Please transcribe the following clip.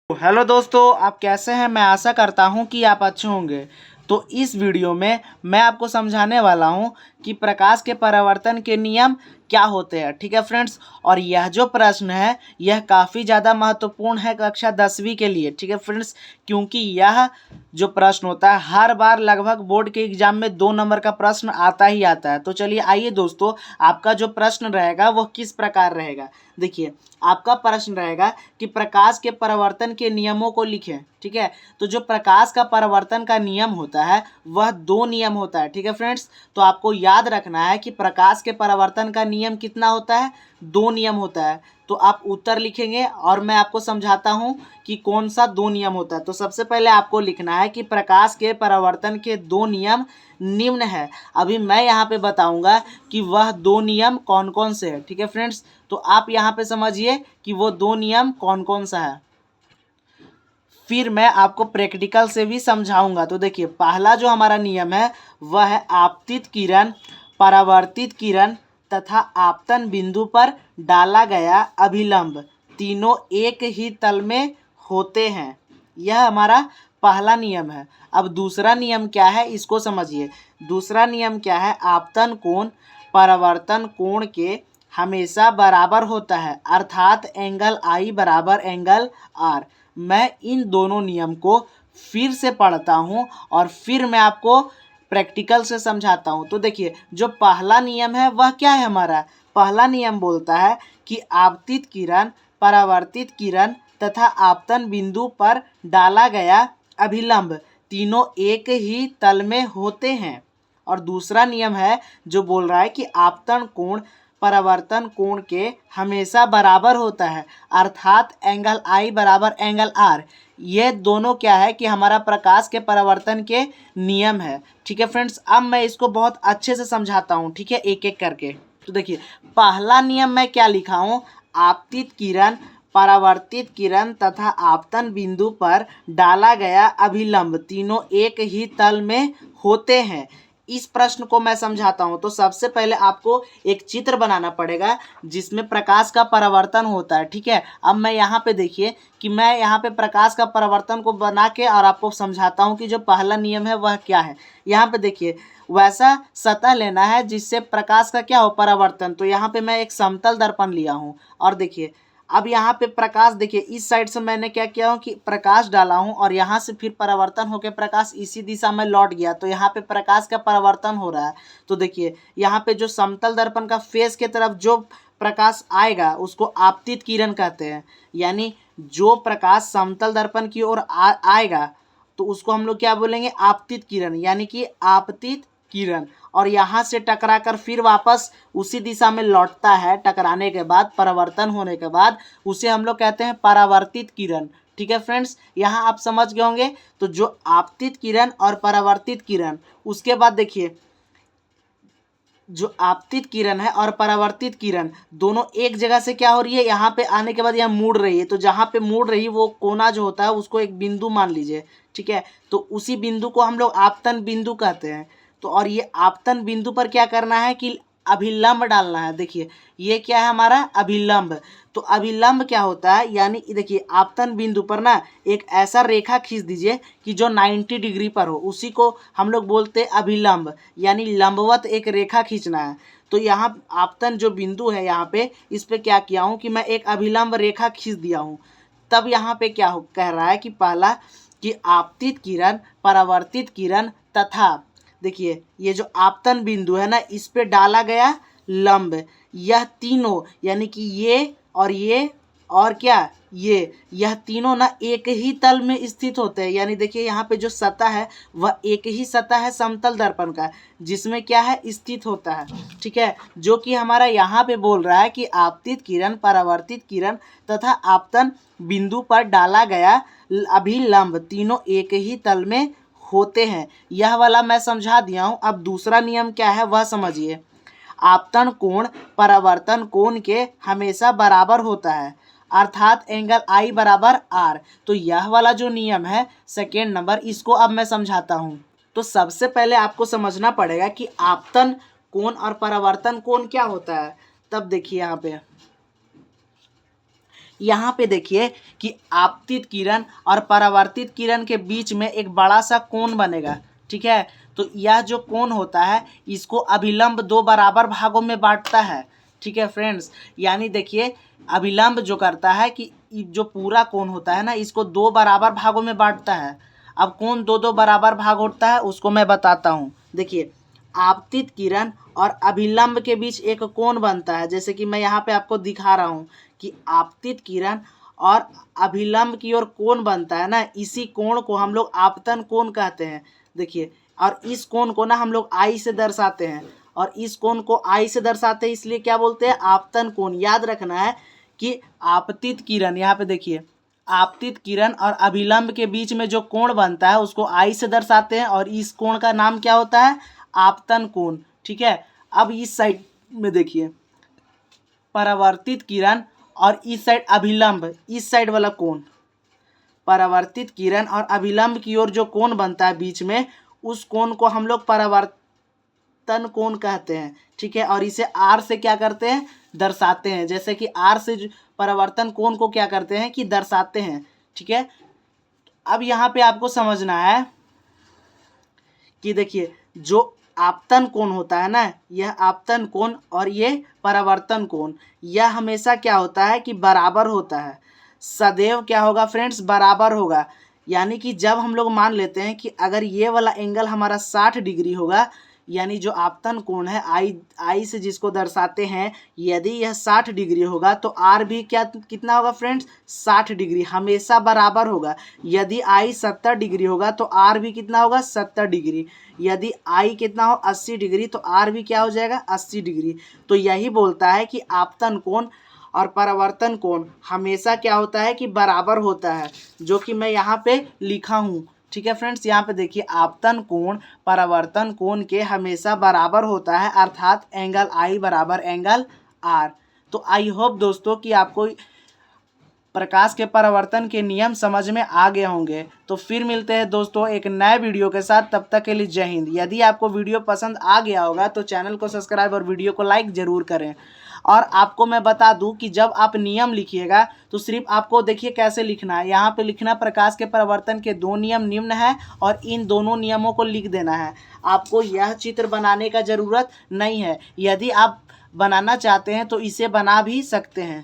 Hello दोस्तों, आप कैसे हैं। मैं आशा करता हूं कि आप अच्छे होंगे। तो इस वीडियो में मैं आपको समझाने वाला हूं कि प्रकाश के परावर्तन के नियम क्या होते हैं। ठीक है फ्रेंड्स, और यह जो प्रश्न है यह काफ़ी ज़्यादा महत्वपूर्ण है कक्षा 10वीं के लिए। ठीक है फ्रेंड्स, क्योंकि यह जो प्रश्न होता है हर बार लगभग बोर्ड के एग्जाम में 2 नंबर का प्रश्न आता ही आता है। तो चलिए आइए दोस्तों, आपका जो प्रश्न रहेगा वह किस प्रकार रहेगा। देखिए, आपका प्रश्न रहेगा कि प्रकाश के परावर्तन के नियमों को लिखें। ठीक है, तो जो प्रकाश का परावर्तन का नियम होता है वह 2 नियम होता है। ठीक है फ्रेंड्स, तो आपको याद रखना है कि प्रकाश के परावर्तन का नियम कितना होता है, 2 नियम होता है। तो आप उत्तर लिखेंगे और मैं आपको समझाता हूं कि कौन सा 2 नियम होता है। तो सबसे पहले आपको लिखना है कि प्रकाश के परावर्तन के 2 नियम निम्न है। अभी मैं यहाँ पे बताऊंगा कि वह 2 नियम कौन कौन से हैं। ठीक है फ्रेंड्स, तो आप यहाँ पे समझिए कि वो 2 नियम कौन कौन सा है, फिर मैं आपको प्रैक्टिकल से भी समझाऊंगा। तो देखिए, पहला जो हमारा नियम है वह है आपतित किरण, परावर्तित किरण तथा आपतन बिंदु पर डाला गया अभिलंब तीनों एक ही तल में होते हैं। यह हमारा पहला नियम है। अब दूसरा नियम क्या है, इसको समझिए। दूसरा नियम क्या है, आपतन कोण परावर्तन कोण के हमेशा बराबर होता है, अर्थात एंगल आई बराबर एंगल आर। मैं इन दोनों नियम को फिर से पढ़ता हूँ और फिर मैं आपको प्रैक्टिकल से समझाता हूँ। तो देखिए, जो पहला नियम है वह क्या है हमारा, पहला नियम बोलता है कि आपतित किरण, परावर्तित किरण तथा आपतन बिंदु पर डाला गया अभिलंब तीनों एक ही तल में होते हैं। और दूसरा नियम है जो बोल रहा है कि आपतन कोण परावर्तन कोण के हमेशा बराबर होता है, अर्थात एंगल आई बराबर एंगल आर। ये दोनों क्या है कि हमारा प्रकाश के परावर्तन के नियम है। ठीक है फ्रेंड्स, अब मैं इसको बहुत अच्छे से समझाता हूँ। ठीक है, एक एक करके। तो देखिए, पहला नियम मैं क्या लिखा हूँ, आपतित किरण, परावर्तित किरण तथा आपतन बिंदु पर डाला गया अभिलंब तीनों एक ही तल में होते हैं। इस प्रश्न को मैं समझाता हूं। तो सबसे पहले आपको एक चित्र बनाना पड़ेगा जिसमें प्रकाश का परावर्तन होता है। ठीक है, अब मैं यहाँ पे देखिए कि मैं यहाँ पे प्रकाश का परावर्तन को बना के और आपको समझाता हूँ कि जो पहला नियम है वह क्या है। यहाँ पे देखिए, वैसा सतह लेना है जिससे प्रकाश का क्या हो, परावर्तन। तो यहाँ पे मैं एक समतल दर्पण लिया हूँ और देखिए, अब यहाँ पे प्रकाश देखिए, इस साइड से मैंने क्या किया हूँ कि प्रकाश डाला हूँ और यहाँ से फिर परावर्तन होकर प्रकाश इसी दिशा में लौट गया। तो यहाँ पे प्रकाश का परावर्तन हो रहा है। तो देखिए, यहाँ पे जो समतल दर्पण का फेस के तरफ जो प्रकाश आएगा उसको आपतित किरण कहते हैं। यानी जो प्रकाश समतल दर्पण की ओर आएगा तो उसको हम लोग क्या बोलेंगे, आपतित किरण, यानी कि आपतित किरण। और यहाँ से टकरा कर फिर वापस उसी दिशा में लौटता है, टकराने के बाद, परावर्तन होने के बाद उसे हम लोग कहते हैं परावर्तित किरण। ठीक है फ्रेंड्स, यहाँ आप समझ गए होंगे। तो जो आपतित किरण और परावर्तित किरण, उसके बाद देखिए, जो आपतित किरण है और परावर्तित किरण दोनों एक जगह से क्या हो रही है, यहाँ पे आने के बाद यहाँ मुड़ रही है। तो जहाँ पे मुड़ रही है वो कोना जो होता है उसको एक बिंदु मान लीजिए। ठीक है, तो उसी बिंदु को हम लोग आपतन बिंदु कहते हैं। तो और ये आपतन बिंदु पर क्या करना है कि अभिलंब डालना है। देखिए, ये क्या है हमारा अभिलंब। तो अभिलंब क्या होता है, यानी देखिए, आपतन बिंदु पर ना एक ऐसा रेखा खींच दीजिए कि जो 90 डिग्री पर हो, उसी को हम लोग बोलते हैं अभिलंब, यानी लंबवत एक रेखा खींचना है। तो यहाँ आपतन जो बिंदु है यहाँ पे, इस पे क्या किया हूँ कि मैं एक अभिलंब रेखा खींच दिया हूँ। तब यहाँ पे क्या कह रहा है कि पहला कि आपतित किरण, परावर्तित किरण तथा देखिए, ये जो आपतन बिंदु है ना, इस पे डाला गया लंब, यह तीनों यानी कि ये और क्या, यह तीनों ना एक ही तल में स्थित होते हैं। यानी देखिए, यहाँ पे जो सतह है वह एक ही सतह है समतल दर्पण का, जिसमें क्या है, स्थित होता है। ठीक है, जो कि हमारा यहाँ पे बोल रहा है कि आपतित किरण, परावर्तित किरण तथा आपतन बिंदु पर डाला गया अभिलंब तीनों एक ही तल में होते हैं। यह वाला मैं समझा दिया हूँ। अब दूसरा नियम क्या है वह समझिए। आपतन कोण परावर्तन कोण के हमेशा बराबर होता है, अर्थात एंगल आई बराबर आर। तो यह वाला जो नियम है सेकेंड नंबर, इसको अब मैं समझाता हूँ। तो सबसे पहले आपको समझना पड़ेगा कि आपतन कोण और परावर्तन कोण क्या होता है। तब देखिए यहाँ पे यहाँ पे देखिए कि आपतित किरण और परावर्तित किरण के बीच में एक बड़ा सा कोण बनेगा। ठीक है, तो यह जो कोण होता है इसको अभिलंब दो बराबर भागों में बांटता है। ठीक है फ्रेंड्स, यानी देखिए अभिलंब जो करता है कि जो पूरा कोण होता है ना इसको दो बराबर भागों में बांटता है। अब कौन दो दो बराबर भाग होता है उसको मैं बताता हूँ। देखिए आपतित किरण और अभिलंब के बीच एक कोण बनता है, जैसे कि मैं यहाँ पे आपको दिखा रहा हूँ कि आपतित किरण और अभिलंब की ओर कोण बनता है ना, इसी कोण को हम लोग आपतन कोण कहते हैं। देखिए, और इस कोण को ना हम लोग आई से दर्शाते हैं, और इस कोण को आई से दर्शाते हैं इसलिए क्या बोलते हैं, आपतन कोण। याद रखना है कि आपतित किरण, यहाँ पे देखिए आपतित किरण और अभिलंब के बीच में जो कोण बनता है उसको आई से दर्शाते हैं, और इस कोण का नाम क्या होता है, आपतन कोण। ठीक है, अब इस साइड में देखिए परावर्तित किरण और इस साइड अभिलंब, इस साइड वाला कोण, परावर्तित किरण और अभिलंब की ओर जो कोण बनता है बीच में, उस कोण को हम लोग परावर्तन कोण कहते हैं। ठीक है, और इसे आर से क्या करते हैं, दर्शाते हैं। जैसे कि आर से परावर्तन कोण को क्या करते हैं कि दर्शाते हैं। ठीक है, अब यहाँ पे आपको समझना है कि देखिए जो आपतन कोण होता है ना, यह आपतन कोण और ये परावर्तन कोण, यह हमेशा क्या होता है कि बराबर होता है। सदैव क्या होगा फ्रेंड्स, बराबर होगा। यानी कि जब हम लोग मान लेते हैं कि अगर ये वाला एंगल हमारा 60 डिग्री होगा, यानी जो आपतन कोण है आई से जिसको दर्शाते हैं, यदि यह 60 डिग्री होगा तो आर भी क्या कितना होगा फ्रेंड्स, 60 डिग्री, हमेशा बराबर होगा। यदि आई 70 डिग्री होगा तो आर भी कितना होगा, 70 डिग्री। यदि आई कितना हो 80 डिग्री तो आर भी क्या हो जाएगा, 80 डिग्री। तो यही बोलता है कि आपतन कोण और परावर्तन कोण हमेशा क्या होता है कि बराबर होता है, जो कि मैं यहाँ पे लिखा हूँ। ठीक है फ्रेंड्स, यहाँ पे देखिए आपतन कोण परावर्तन कोण के हमेशा बराबर होता है, अर्थात एंगल आई बराबर एंगल आर। तो आई होप दोस्तों कि आपको प्रकाश के परावर्तन के नियम समझ में आ गए होंगे। तो फिर मिलते हैं दोस्तों एक नए वीडियो के साथ, तब तक के लिए जय हिंद। यदि आपको वीडियो पसंद आ गया होगा तो चैनल को सब्सक्राइब और वीडियो को लाइक ज़रूर करें। और आपको मैं बता दूं कि जब आप नियम लिखिएगा तो सिर्फ आपको देखिए कैसे लिखना है। यहाँ पे लिखना प्रकाश के परावर्तन के दो नियम निम्न है और इन दोनों नियमों को लिख देना है। आपको यह चित्र बनाने का ज़रूरत नहीं है। यदि आप बनाना चाहते हैं तो इसे बना भी सकते हैं।